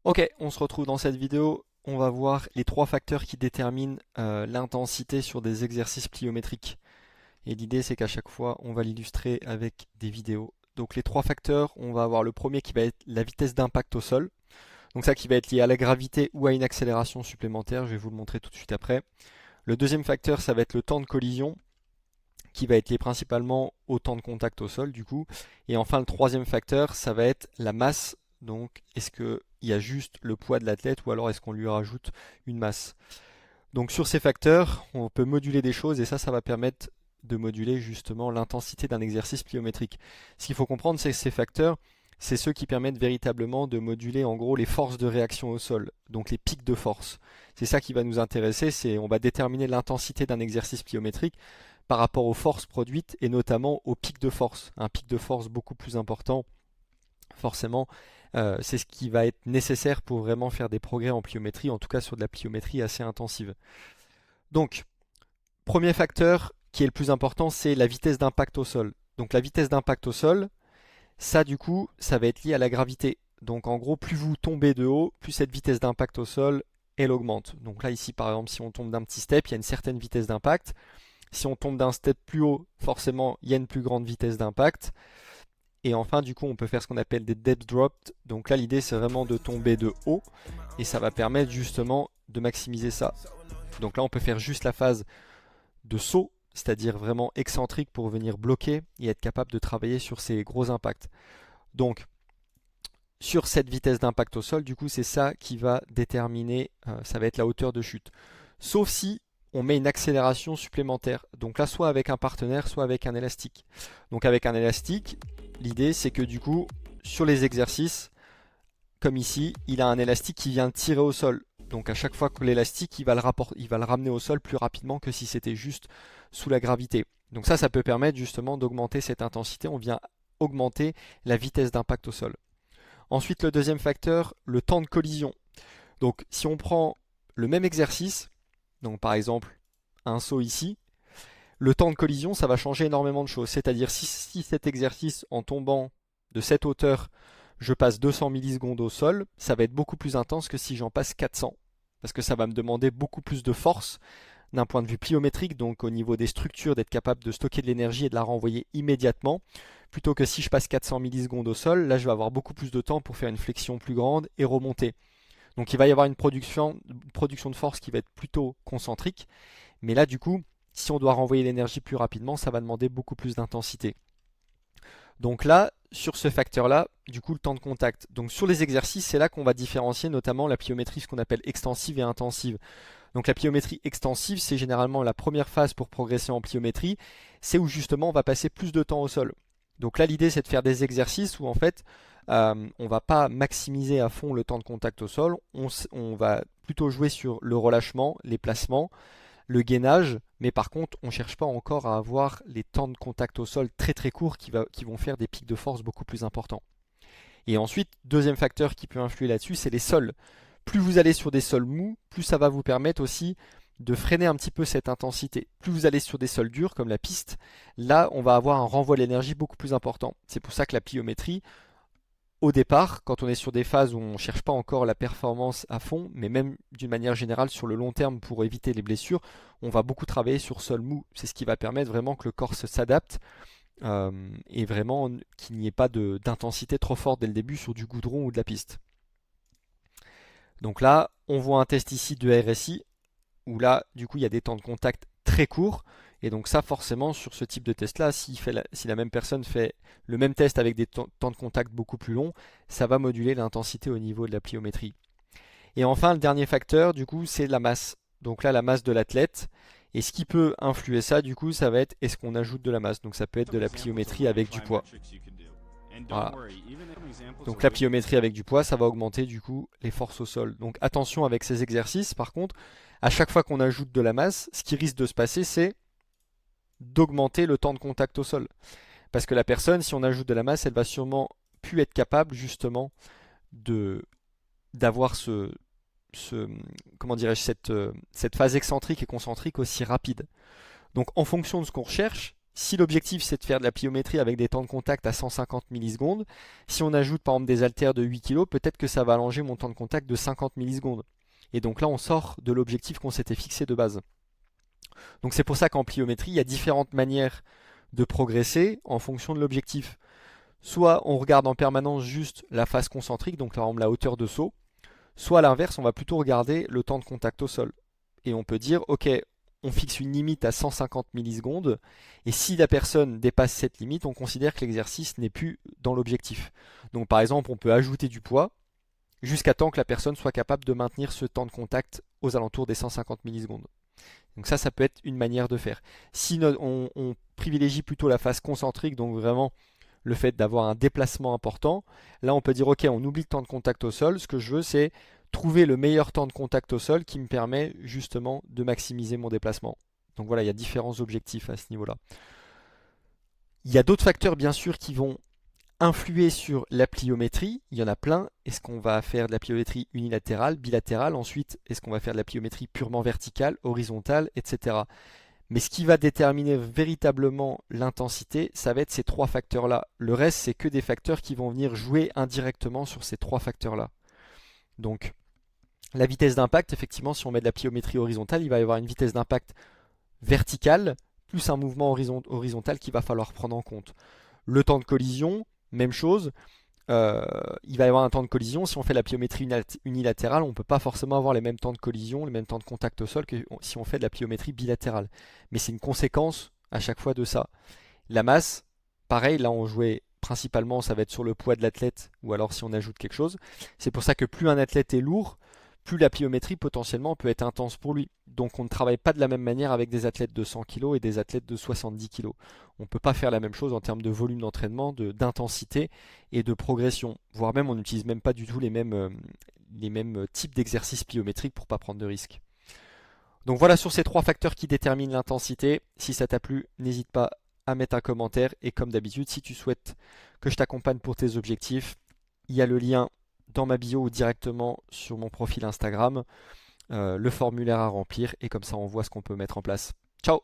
Ok, on se retrouve dans cette vidéo. On va voir les trois facteurs qui déterminent l'intensité sur des exercices pliométriques. Et l'idée, c'est qu'à chaque fois, on va l'illustrer avec des vidéos. Donc les trois facteurs, on va avoir le premier qui va être la vitesse d'impact au sol. Donc ça qui va être lié à la gravité ou à une accélération supplémentaire. Je vais vous le montrer tout de suite après. Le deuxième facteur, ça va être le temps de collision, qui va être lié principalement au temps de contact au sol du coup. Et enfin le troisième facteur, ça va être la masse. Donc est-ce qu'il y a juste le poids de l'athlète ou alors est-ce qu'on lui rajoute une masse? Donc sur ces facteurs, on peut moduler des choses et ça va permettre de moduler justement l'intensité d'un exercice pliométrique. Ce qu'il faut comprendre, c'est que ces facteurs, c'est ceux qui permettent véritablement de moduler en gros les forces de réaction au sol, donc les pics de force. C'est ça qui va nous intéresser, c'est on va déterminer l'intensité d'un exercice pliométrique par rapport aux forces produites et notamment aux pics de force. Un pic de force beaucoup plus important, forcément, c'est ce qui va être nécessaire pour vraiment faire des progrès en pliométrie, en tout cas sur de la pliométrie assez intensive. Donc, premier facteur qui est le plus important, c'est la vitesse d'impact au sol. Donc la vitesse d'impact au sol, ça du coup, ça va être lié à la gravité. Donc en gros, plus vous tombez de haut, plus cette vitesse d'impact au sol, elle augmente. Donc là ici par exemple, si on tombe d'un petit step, il y a une certaine vitesse d'impact. Si on tombe d'un step plus haut, forcément, il y a une plus grande vitesse d'impact. Et enfin, du coup, on peut faire ce qu'on appelle des depth drops. Donc là, l'idée, c'est vraiment de tomber de haut. Et ça va permettre justement de maximiser ça. Donc là, on peut faire juste la phase de saut, c'est-à-dire vraiment excentrique pour venir bloquer et être capable de travailler sur ces gros impacts. Donc, sur cette vitesse d'impact au sol, du coup, c'est ça qui va déterminer, ça va être la hauteur de chute. Sauf si on met une accélération supplémentaire. Donc là, soit avec un partenaire, soit avec un élastique. Donc avec un élastique, l'idée c'est que du coup, sur les exercices, comme ici, il a un élastique qui vient tirer au sol. Donc à chaque fois que l'élastique, il va le ramener au sol plus rapidement que si c'était juste sous la gravité. Donc ça peut permettre justement d'augmenter cette intensité. On vient augmenter la vitesse d'impact au sol. Ensuite, le deuxième facteur, le temps de collision. Donc si on prend le même exercice, donc par exemple un saut ici, le temps de collision, ça va changer énormément de choses. C'est-à-dire si cet exercice, en tombant de cette hauteur, je passe 200 millisecondes au sol, ça va être beaucoup plus intense que si j'en passe 400. Parce que ça va me demander beaucoup plus de force d'un point de vue pliométrique, donc au niveau des structures, d'être capable de stocker de l'énergie et de la renvoyer immédiatement, plutôt que si je passe 400 millisecondes au sol, là je vais avoir beaucoup plus de temps pour faire une flexion plus grande et remonter. Donc il va y avoir une production de force qui va être plutôt concentrique, mais là du coup, si on doit renvoyer l'énergie plus rapidement, ça va demander beaucoup plus d'intensité. Donc là, sur ce facteur-là, du coup, le temps de contact. Donc sur les exercices, c'est là qu'on va différencier notamment la pliométrie, ce qu'on appelle extensive et intensive. Donc la pliométrie extensive, c'est généralement la première phase pour progresser en pliométrie. C'est où justement on va passer plus de temps au sol. Donc là, l'idée, c'est de faire des exercices où en fait, on va pas maximiser à fond le temps de contact au sol. On va plutôt jouer sur le relâchement, les placements, le gainage, mais par contre, on ne cherche pas encore à avoir les temps de contact au sol très très courts qui vont faire des pics de force beaucoup plus importants. Et ensuite, deuxième facteur qui peut influer là-dessus, c'est les sols. Plus vous allez sur des sols mous, plus ça va vous permettre aussi de freiner un petit peu cette intensité. Plus vous allez sur des sols durs comme la piste, là on va avoir un renvoi de l'énergie beaucoup plus important. C'est pour ça que la pliométrie, au départ, quand on est sur des phases où on ne cherche pas encore la performance à fond, mais même d'une manière générale sur le long terme pour éviter les blessures, on va beaucoup travailler sur sol mou. C'est ce qui va permettre vraiment que le corps s'adapte et vraiment qu'il n'y ait pas d'intensité trop forte dès le début sur du goudron ou de la piste. Donc là, on voit un test ici de RSI où là, du coup, il y a des temps de contact très courts. Et donc ça, forcément, sur ce type de test-là, si la même personne fait le même test avec des temps de contact beaucoup plus longs, ça va moduler l'intensité au niveau de la pliométrie. Et enfin, le dernier facteur, du coup, c'est la masse. Donc là, la masse de l'athlète. Et ce qui peut influer ça, du coup, ça va être est-ce qu'on ajoute de la masse. Donc ça peut être de la pliométrie avec du poids. Voilà. Donc la pliométrie avec du poids, ça va augmenter du coup les forces au sol. Donc attention avec ces exercices, par contre, à chaque fois qu'on ajoute de la masse, ce qui risque de se passer, c'est d'augmenter le temps de contact au sol. Parce que la personne, si on ajoute de la masse, elle va sûrement plus être capable justement de d'avoir comment dirais-je, cette phase excentrique et concentrique aussi rapide. Donc en fonction de ce qu'on recherche, Si l'objectif c'est de faire de la pliométrie avec des temps de contact à 150 millisecondes, si on ajoute par exemple des haltères de 8 kg, peut-être que ça va allonger mon temps de contact de 50 millisecondes. Et donc là, on sort de l'objectif qu'on s'était fixé de base. Donc c'est pour ça qu'en pliométrie, il y a différentes manières de progresser en fonction de l'objectif. Soit on regarde en permanence juste la phase concentrique, donc par exemple la hauteur de saut, soit à l'inverse, on va plutôt regarder le temps de contact au sol. Et on peut dire, ok, on fixe une limite à 150 millisecondes, et si la personne dépasse cette limite, on considère que l'exercice n'est plus dans l'objectif. Donc par exemple, on peut ajouter du poids jusqu'à temps que la personne soit capable de maintenir ce temps de contact aux alentours des 150 millisecondes. Donc ça peut être une manière de faire. Si on privilégie plutôt la phase concentrique, donc vraiment le fait d'avoir un déplacement important, là on peut dire ok, on oublie le temps de contact au sol, ce que je veux c'est trouver le meilleur temps de contact au sol qui me permet justement de maximiser mon déplacement. Donc voilà, il y a différents objectifs à ce niveau-là. Il y a d'autres facteurs bien sûr qui vont influer sur la pliométrie. Il y en a plein. Est-ce qu'on va faire de la pliométrie unilatérale, bilatérale? Ensuite, est-ce qu'on va faire de la pliométrie purement verticale, horizontale, etc. Mais ce qui va déterminer véritablement l'intensité, ça va être ces trois facteurs-là. Le reste, c'est que des facteurs qui vont venir jouer indirectement sur ces trois facteurs-là. Donc, la vitesse d'impact, effectivement, si on met de la pliométrie horizontale, il va y avoir une vitesse d'impact verticale plus un mouvement horizontal qu'il va falloir prendre en compte. Le temps de collision, même chose. Il va y avoir un temps de collision. Si on fait la pliométrie unilatérale, on ne peut pas forcément avoir les mêmes temps de collision, les mêmes temps de contact au sol que si on fait de la pliométrie bilatérale. Mais c'est une conséquence à chaque fois de ça. La masse, pareil, là on jouait principalement, ça va être sur le poids de l'athlète ou alors si on ajoute quelque chose. C'est pour ça que plus un athlète est lourd, plus la pliométrie potentiellement peut être intense pour lui. Donc on ne travaille pas de la même manière avec des athlètes de 100 kg et des athlètes de 70 kg. On ne peut pas faire la même chose en termes de volume d'entraînement, d'intensité et de progression. Voire même on n'utilise même pas du tout les mêmes types d'exercices pliométriques pour ne pas prendre de risques. Donc voilà sur ces trois facteurs qui déterminent l'intensité. Si ça t'a plu, n'hésite pas à mettre un commentaire. Et comme d'habitude, si tu souhaites que je t'accompagne pour tes objectifs, il y a le lien dans ma bio ou directement sur mon profil Instagram, le formulaire à remplir et comme ça on voit ce qu'on peut mettre en place. Ciao!